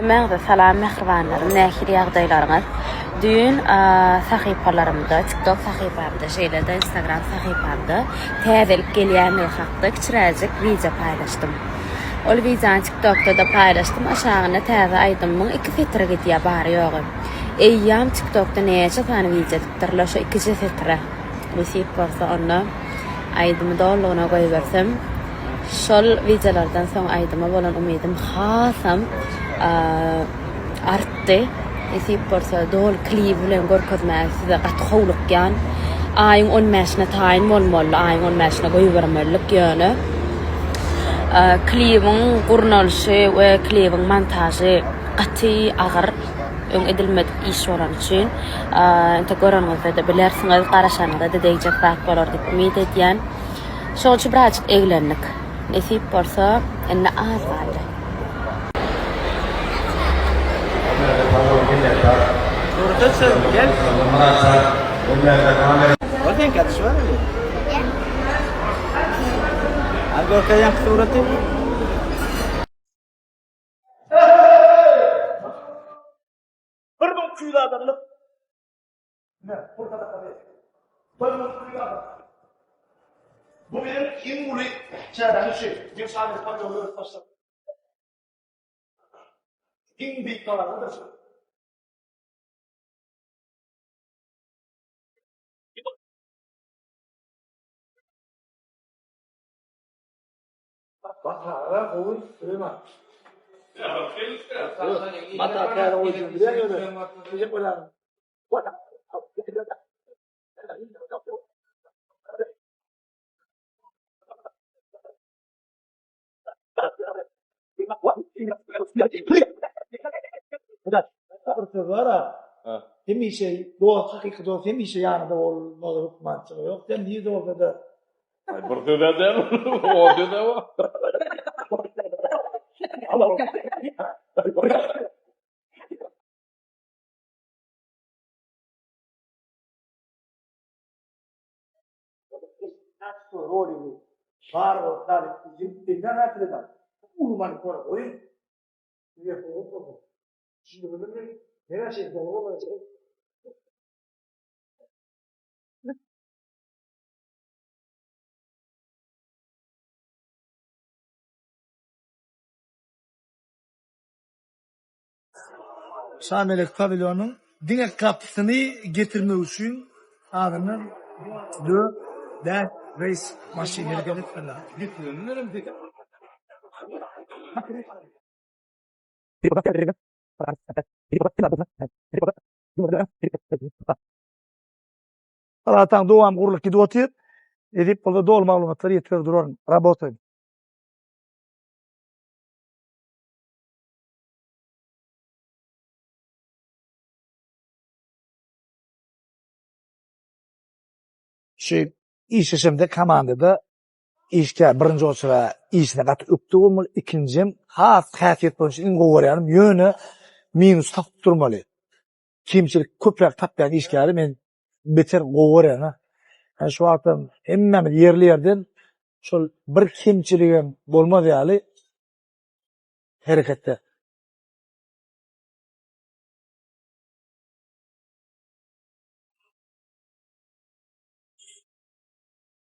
Merhaba, salam mehribanlarım, nähili ýagdaýlaryňyz. Dün sahypalarymda, TikTok sahypamda, şeýlede Instagram sahypamda täzelik gelýän hakda kiçiräjik video paýlaşdym. Ol videony TikTokda da paýlaşdym. Aşagyna täze aýdymyň 2 filtre gidýär bary ýogy. Eýýam TikTokda näçe tane video tutturlar, şu 2 filtre. Mesip bolsa onda aýdymy dolgyna goýup bersem, şol videolardan soň aýdyma bolan umydym hasam artdy. Mesip bolsa dol klip bilen görkezmäge size gatgowlykýan. Aýyň 10 mäşine taýyn bolmaly, aýyň 10 mäşine goýup bermelik ýöne. Klibin gurnalyşy we klibin montajy gaty agyr öň edilmedik iş bolan üçin ente görenizde de bilersiňiz, garaşanyňyzda da diýjek zat bolar diýip umyt edýän. Şol üçin birazjyk eglendik. Nesip bolsa enne az galdy. Gel. Oradan kaçış var mı? Abi oraya suratı. Bir bu kuyuda adamlık. Ne? Burada da kalıyor. Bir bu kuyuda adam. Bu benim İnguli çağıran şey. Bir saniye patronları başladı. İnguli kalan da Bahara oy sürema. Mata kara oy sürema. Bize koyalım. Hem şey doğa hakiki doğa hem şey yanında olmalı hükmançı yok. Hem niye doğa da Burada da orada da var. rolü var o tarih cidden hatırladım. Urman kora oyun. Niye koyuyor? Şimdi bunu ne şey olacak? Şamelek pavilyonun dine kapısını getirme üçün adamın dört reis maşinleri getirdiler. Getirenlerim dedi. Allah'tan doğam kuruluk gidi otur. Edip burada doğru malumatları yetirir duruyorum. Работаем. Şey işimde komandada işke birinci olsa işine kat öptü olmalı, ikincim hasiyet boyunca in gowaryanım yönü minus tapıp durmalı. Kimçilik köprak tapyan işgari men beter gowaryana. Yani şu wagtdan hemmemiz yerli yerden şol bir kimçiligim bolmaz ýaly hereketde.